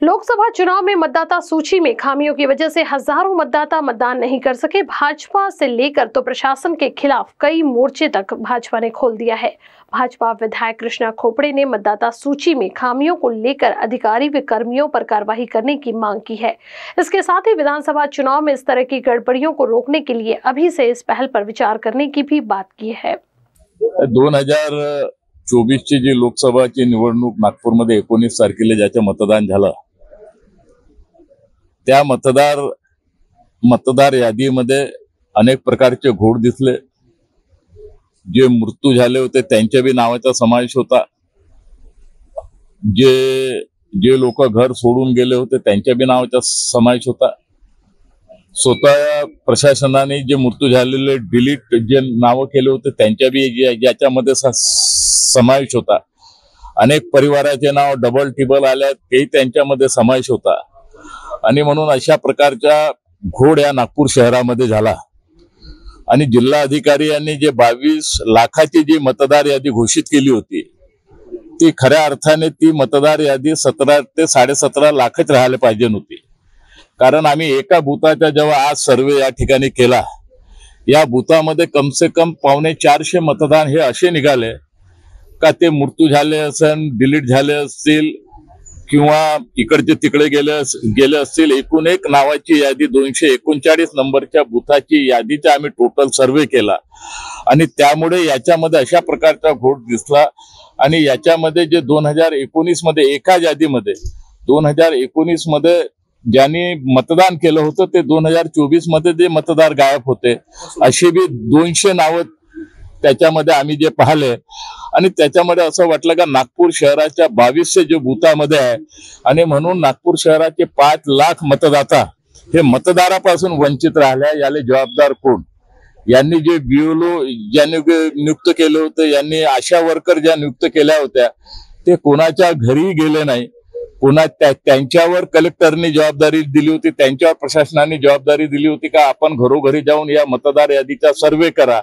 लोकसभा चुनाव में मतदाता सूची में खामियों की वजह से हजारों मतदाता मतदान नहीं कर सके। भाजपा से लेकर तो प्रशासन के खिलाफ कई मोर्चे तक भाजपा ने खोल दिया है। भाजपा विधायक कृष्णा खोपड़े ने मतदाता सूची में खामियों को लेकर अधिकारी व कर्मियों पर कार्रवाई करने की मांग की है। इसके साथ ही विधानसभा चुनाव में इस तरह की गड़बड़ियों को रोकने के लिए अभी से इस पहल पर विचार करने की भी बात की है। 2024ची जी लोकसभाची निवडणूक नागपूरमध्ये 19 तारखेला ज्याचं मतदान झालं त्या मतदार यादीमध्ये अनेक प्रकारचे घोड दिसले। जे मृत्यू झाले होते त्यांच्या बी नावाचा समावेश होता। जे लोक घर सोडून गेले होते त्यांच्या बी नावाचा समावेश होता। स्वतः प्रशासनाने जे मृत्यू झालेले डिलीट जे नाव केले होते त्यांच्या बी याच्यामध्ये समावेश होता। अनेक परिवाराचे नाव डबल टिबल आले ते त्यांच्यामध्ये समावेश होता। आणि म्हणून अशा प्रकारचा घोड या नागपूर शहरामध्ये झाला। आणि जिल्हा अधिकारी यांनी जे 22 लाखाची जी मतदार यादी घोषित केली होती ती खऱ्या अर्थाने ती मतदार यादी 17 ते 17.5 लाखच राहायला पाहिजे होती। कारण आम्ही एका बूथाचा जेव्हा आज सर्वे या ठिकाणी केला या बूथामध्ये कम से कम 450 मतदान हे असे निघाले का ते मृत्यू झाले असेल, डिलीट झाले असतील किंवा इकडचे तिकडे गेले असतील। एकूण एक नावाची यादी 239 नंबरच्या बूथाची यादीचा आम्ही टोटल सर्वे केला आणि त्यामुळे याच्यामध्ये अशा प्रकारचा घोड दिसला। आणि याच्यामध्ये जे 2019 मध्ये एका यादीमध्ये 2019 मध्ये ज्यांनी मतदान केलं होतं ते 2024 मध्ये जे मतदार गायब होते अशी बी 200 नाव त्याच्यामध्ये आम्ही जे पाहिले। आणि त्याच्यामध्ये असं वाटलं का नागपूर शहराच्या 2200 जे बूथामध्ये आहे आणि म्हणून नागपूर शहराचे 5 लाख मतदाता हे मतदारापासून वंचित राहिले। याले जबाबदार कोण? यांनी जे बीएलओ ज्यांनी नियुक्त केले होते, यांनी आशा वर्कर ज्या नियुक्त केल्या होत्या ते कोणाच्या घरी गेले नाही। त्यांच्यावर कलेक्टरने जबाबदारी दिली होती, त्यांच्यावर प्रशासनाने जबाबदारी दिली होती का आपण घरोघरी जाऊन या मतदार यादीचा सर्वे करा,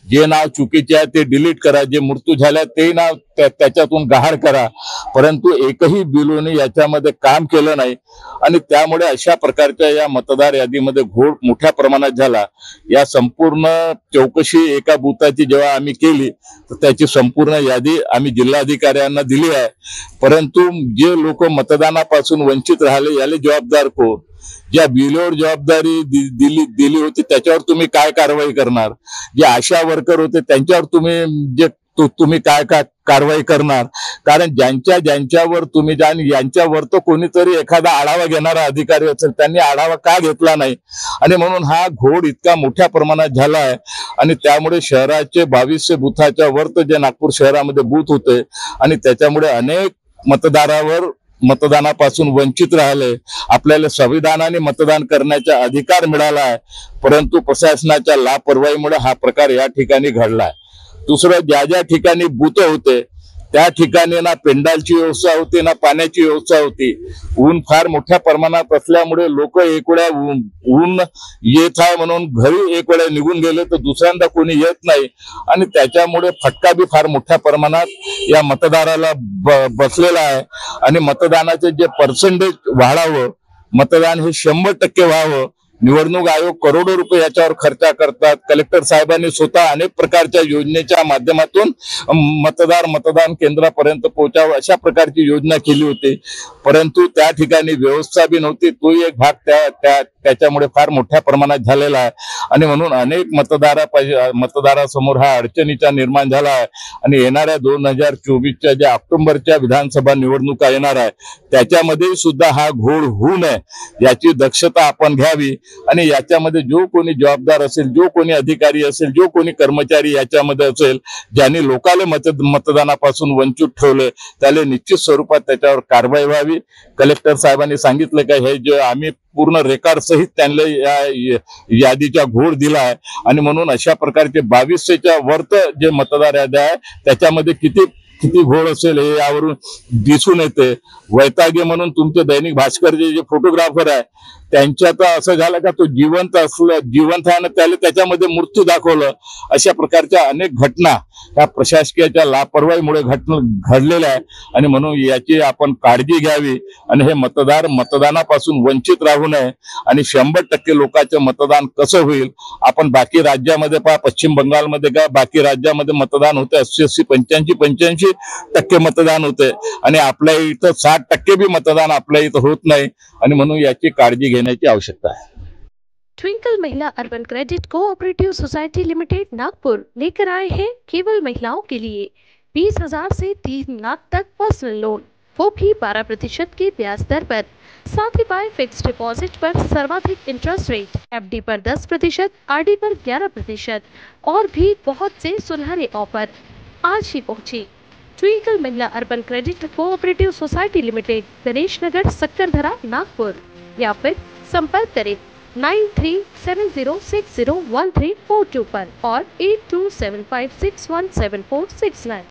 जे नाव चुकीचे आहे ते डिलीट करा, जे मृत्यू झाले ते नाव त्याच्यातून गहार करा। परंतु एकही बिलोने याच्यामध्ये काम केलं नाही आणि त्यामुळे अशा प्रकारच्या या मतदार यादीमध्ये घोड मोठ्या प्रमाणात झाला। या संपूर्ण चौकशी एका बूथाची जेव्हा आम्ही केली तर त्याची संपूर्ण यादी आम्ही जिल्हाधिकाऱ्यांना दिली आहे। परंतु जे लोक मतदानापासून वंचित राहिले याले जबाबदार कोण? ज्या बिलोवर जबाबदारी दिली होती त्याच्यावर तुम्ही काय कारवाई करणार? जे आशा वर्कर होते त्यांच्यावर तुम्ही काय कारवाई करणार? कारण ज्यांच्यावर तुम्ही यांच्यावर तो कोणीतरी एखादा आढावा घेणारा अधिकारी असेल, त्यांनी आढावा का घेतला नाही? आणि म्हणून हा घोड इतका मोठ्या प्रमाणात झाला आहे। आणि त्यामुळे शहराचे 2200 बूथाच्या वर जे नागपूर शहरामध्ये बूथ होते आणि त्याच्यामुळे अनेक मतदानापासून वंचित राहिले। आपल्याला संविधानाने मतदान करण्याचा अधिकार मिळाला आहे, परंतु प्रशासनाच्या लापरवाहीमुळे हा प्रकार या ठिकाणी घडला आहे। दुसरं, ज्या ठिकाणी बूथ होते त्या ठिकाणी ना पेंडालची व्यवस्था होती ना पाण्याची व्यवस्था होती। ऊन फार मोठ्या प्रमाणात असल्यामुळे लोक एक वेळा ऊन येत आहे म्हणून घरी एक वेळा निघून गेले तर दुसऱ्यांदा कोणी येत नाही आणि त्याच्यामुळे फटका बी फार मोठ्या प्रमाणात या मतदाराला बसलेला आहे। आणि मतदानाचे जे पर्सेंटेज वाढावं, मतदान हे 100% व्हावं, निवडणूक आयोग करोडो रुपये याच्यावर खर्च करतात। कलेक्टर साहेबांनी स्वतः अनेक प्रकारच्या योजनेच्या माध्यमातून मतदान केंद्रापर्यंत पोहोचावं अशा प्रकारची योजना केली होती, परंतु त्या ठिकाणी व्यवस्था बी नव्हती। तो एक भाग त्याच्यामुळे फार मोठ्या प्रमाणात झालेला आहे। आणि म्हणून अनेक मतदारासमोर हा अडचणीचा निर्माण झाला आहे। आणि येणाऱ्या 2024च्या ज्या ऑक्टोबरच्या विधानसभा निवडणुका येणार आहे त्याच्यामध्ये सुद्धा हा घोड होऊ नये याची दक्षता आपण घ्यावी। आणि याच्यामध्ये जो कोणी जबाबदार असेल, जो कोणी अधिकारी असेल, जो कोणी कर्मचारी याच्यामध्ये असेल, ज्यांनी लोकांना मतदानापासून वंचित ठेवले त्याला निश्चित स्वरूपात त्याच्यावर कारवाई व्हावी। कलेक्टर साहेबांनी सांगितलं का हे जे आम्ही पूर्ण रेकॉर्ड सहित त्यांना या यादीचा घोड दिला आहे। आणि म्हणून अशा प्रकारचे 2200च्या वर्त जे मतदार यादी आहे त्याच्यामध्ये किती घोड असेल हे यावरून दिसून येते। वैतागे म्हणून तुमचे दैनिक भास्करचे जे फोटोग्राफर आहे त्यांच्यात असं झालं का तो जिवंत आहे आणि त्याला त्याच्यामध्ये मृत्यू दाखवलं. अशा प्रकारच्या अनेक घटना या प्रशासकीयाच्या लापरवाहीमुळे घडलेल्या आहे आणि म्हणून याची आपण काळजी घ्यावी आणि हे मतदानापासून वंचित राहू नये आणि 100% लोकांचं मतदान कसं होईल. आपण बाकी राज्यामध्ये पहा, पश्चिम बंगालमध्ये का बाकी राज्यामध्ये मतदान होते 80-80, 85-85% मतदान होते आणि आपल्या इथं 60% भी मतदान आपल्या इथं होत नाही आणि म्हणून याची काळजी घेण्याची आवश्यकता आहे. ट्विंकल महिला urban credit cooperative society limited Nagpur लेकर आए हैं केवल महिलाओं के लिए 20,000 से 3 लाख तक पर्सनल लोन, वो भी 12% की ब्याज दर पर। साथ ही पाए फिक्स डिपॉजिट पर सर्वाधिक इंटरेस्ट रेट, एफडी पर 10%, आरडी पर 11% और भी बहुत से सुनहरे ऑफर। आज ही पहुंची ट्विंकल महिला urban credit cooperative society limited, Ganesh Nagar, Sakkardara, Nagpur, या फिर संपर्क करें 9370601342 पर और 8275617469।